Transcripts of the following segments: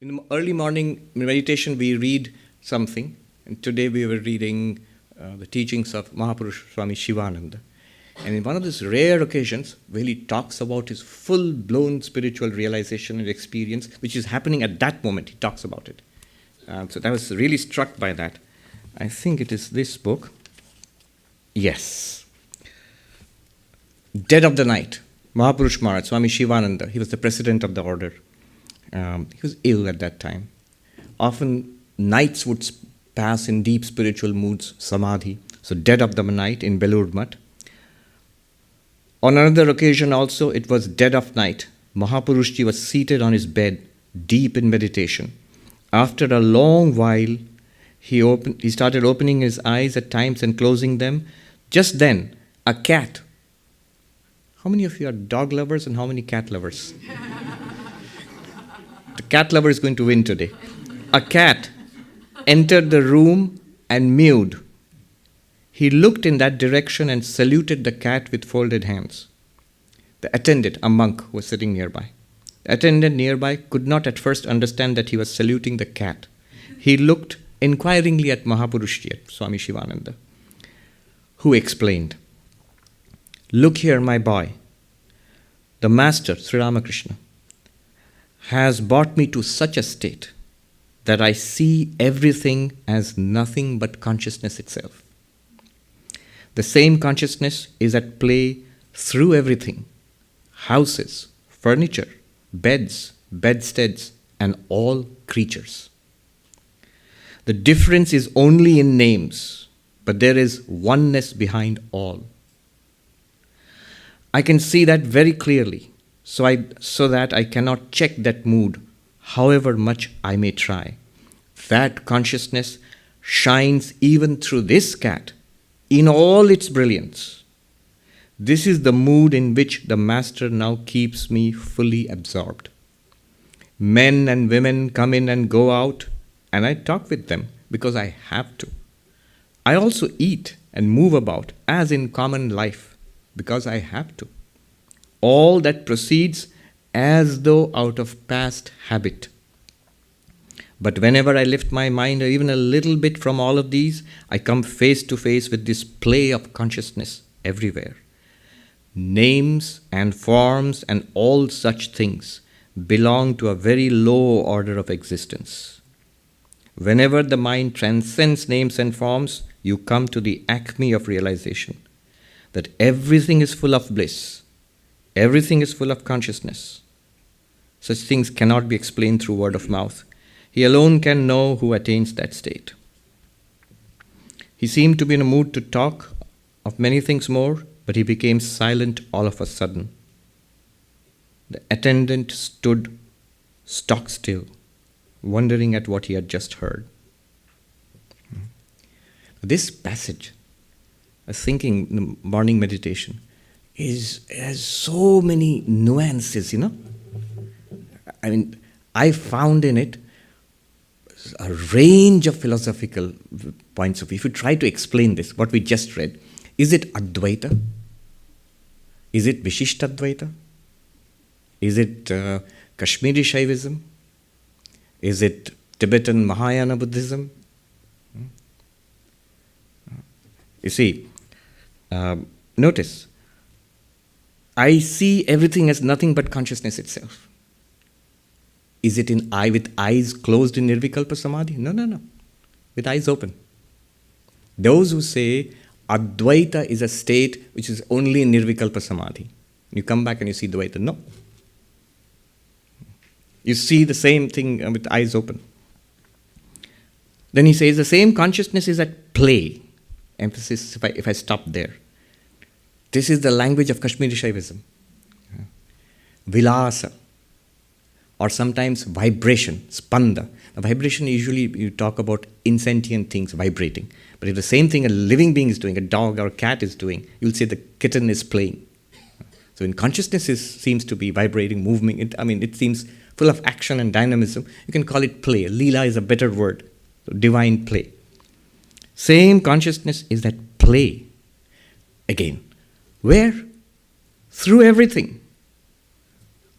In the early morning meditation, we read something, and today we were reading the teachings of Mahapurush Swami Shivananda. And in one of these rare occasions, where he talks about his full-blown spiritual realization and experience, which is happening at that moment, he talks about it. So I was really struck by that. I think it is this book. Yes. Dead of the Night. Mahapurush Maharaj, Swami Shivananda, he was the president of the order. He was ill at that time. Often nights would pass in deep spiritual moods, samadhi. So dead of the night in Belur Math. On another occasion also, it was dead of night. Mahapurushji was seated on his bed, deep in meditation. After a long while, he started opening his eyes at times and closing them. Just then, a cat. How many of you are dog lovers and how many cat lovers? The cat lover is going to win today. A cat entered the room and mewed. He looked in that direction and saluted the cat with folded hands. The attendant, a monk, was sitting nearby. The attendant nearby could not at first understand that he was saluting the cat. He looked inquiringly at Mahapurushji, Swami Shivananda, who explained, "Look here, my boy. The Master, Sri Ramakrishna, has brought me to such a state that I see everything as nothing but consciousness itself. The same consciousness is at play through everything: houses, furniture, beds, bedsteads, and all creatures. The difference is only in names, but there is oneness behind all. I can see that very clearly, so that I cannot check that mood, however much I may try. That consciousness shines even through this cat in all its brilliance. This is the mood in which the Master now keeps me fully absorbed. Men and women come in and go out, and I talk with them because I have to. I also eat and move about as in common life because I have to. All that proceeds as though out of past habit. But whenever I lift my mind even a little bit from all of these, I come face to face with this play of consciousness everywhere. Names and forms and all such things belong to a very low order of existence. Whenever the mind transcends names and forms, you come to the acme of realization that everything is full of bliss. Everything is full of consciousness. Such things cannot be explained through word of mouth. He alone can know who attains that state." He seemed to be in a mood to talk of many things more, but he became silent all of a sudden. The attendant stood stock still, wondering at what he had just heard. This passage, I was thinking in the morning meditation, has so many nuances, I mean, I found in it a range of philosophical points of view. If you try to explain this, what we just read, is it Advaita? Is it Vishishtadvaita? Is it Kashmir Shaivism? Is it Tibetan Buddhism? You see, notice, I see everything as nothing but consciousness itself. Is it with eyes closed in Nirvikalpa Samadhi? No. With eyes open. Those who say Advaita is a state which is only in Nirvikalpa Samadhi, you come back and you see Dvaita. No. You see the same thing with eyes open. Then he says the same consciousness is at play. Emphasis if I stop there. This is the language of Kashmir Shaivism. Vilasa. Or sometimes vibration, spanda. The vibration, usually you talk about insentient things vibrating. But if the same thing a living being is doing, a dog or a cat is doing, you'll say the kitten is playing. So when consciousness seems to be vibrating, moving, it seems full of action and dynamism. You can call it play. Leela is a better word. So divine play. Same consciousness is that play. Again. Where? Through everything.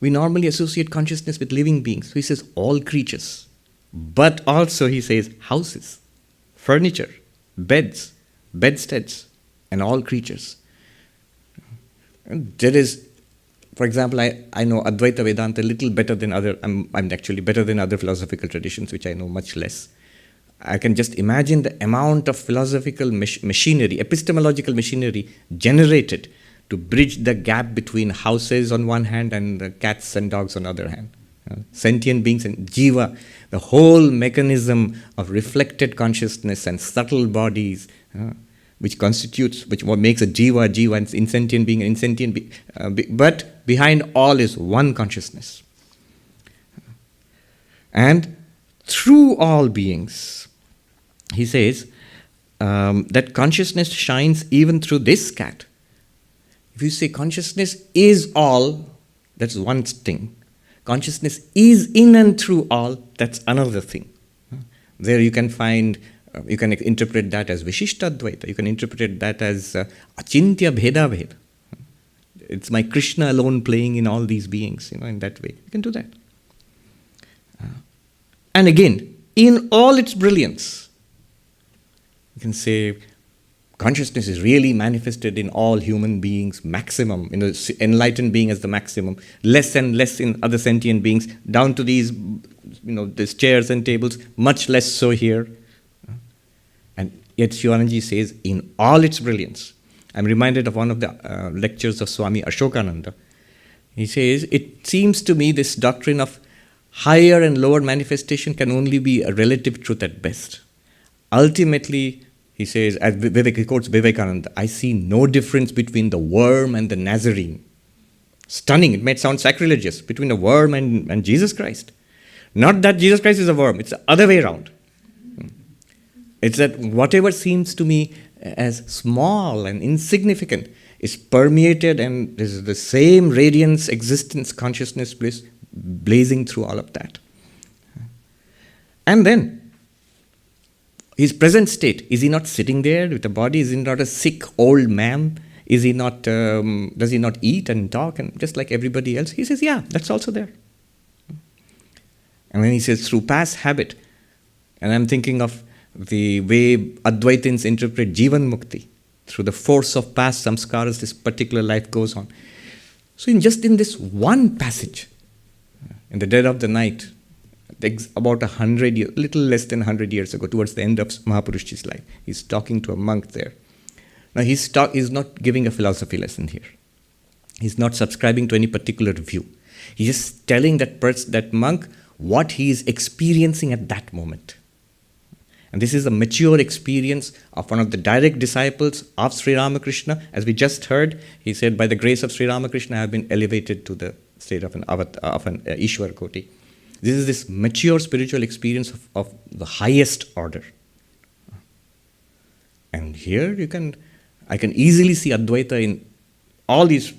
we normally associate consciousness with living beings. So he says all creatures. But also he says houses, furniture, beds, bedsteads, and all creatures. And there is, for example, I know Advaita Vedanta a little better than I'm actually better than other philosophical traditions, which I know much less. I can just imagine the amount of philosophical machinery, epistemological machinery generated to bridge the gap between houses on one hand and cats and dogs on the other hand. Sentient beings and jiva, the whole mechanism of reflected consciousness and subtle bodies, which makes a jiva, and insentient being, insentient being. But behind all is one consciousness. And through all beings, he says that consciousness shines even through this cat. If you say consciousness is all, that's one thing. Consciousness is in and through all, that's another thing. There you can find, you can interpret that as Vishishtadvaita, you can interpret that as Achintya Bheda Bhed. It's my Krishna alone playing in all these beings, in that way. You can do that. And again, in all its brilliance, you can say consciousness is really manifested in all human beings, maximum, enlightened being as the maximum, less and less in other sentient beings, down to these chairs and tables, much less so here. And yet Shivananda says, in all its brilliance. I'm reminded of one of the lectures of Swami Ashokananda. He says, it seems to me this doctrine of higher and lower manifestation can only be a relative truth at best. Ultimately, he says, as he quotes Vivekananda, I see no difference between the worm and the Nazarene. Stunning, it might sound sacrilegious, between a worm and Jesus Christ. Not that Jesus Christ is a worm, it's the other way around. It's that whatever seems to me as small and insignificant is permeated, and there's the same radiance, existence, consciousness, bliss blazing through all of that. And then, his present state, is he not sitting there with a body? Is he not a sick old man? Is he not? Does he not eat and talk and just like everybody else? He says, yeah, that's also there. And then he says, through past habit, and I'm thinking of the way Advaitins interpret Jivan Mukti, through the force of past samskaras, this particular life goes on. So in this one passage, in the dead of the night, about 100 years, little less than 100 years ago, towards the end of Mahapurush's life, he's talking to a monk there. Now he's not giving a philosophy lesson here. He's not subscribing to any particular view. He's just telling that monk what he is experiencing at that moment. And this is a mature experience of one of the direct disciples of Sri Ramakrishna. As we just heard, he said, by the grace of Sri Ramakrishna, I have been elevated to the state of an Ishwar Koti. This is this mature spiritual experience of the highest order. And here I can easily see Advaita in all these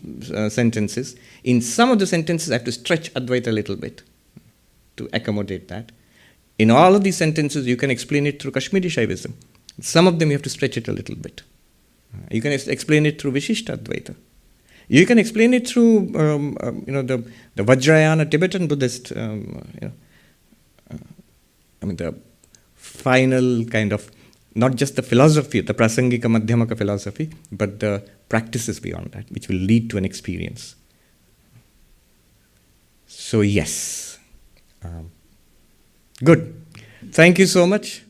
sentences. In some of the sentences, I have to stretch Advaita a little bit to accommodate that. In all of these sentences, you can explain it through Kashmir Shaivism. Some of them you have to stretch it a little bit. You can explain it through Vishishtadvaita. You can explain it through, the Vajrayana Tibetan Buddhist, the final kind of, not just the philosophy, the Prasangika Madhyamaka philosophy, but the practices beyond that, which will lead to an experience. So yes. Good. Thank you so much.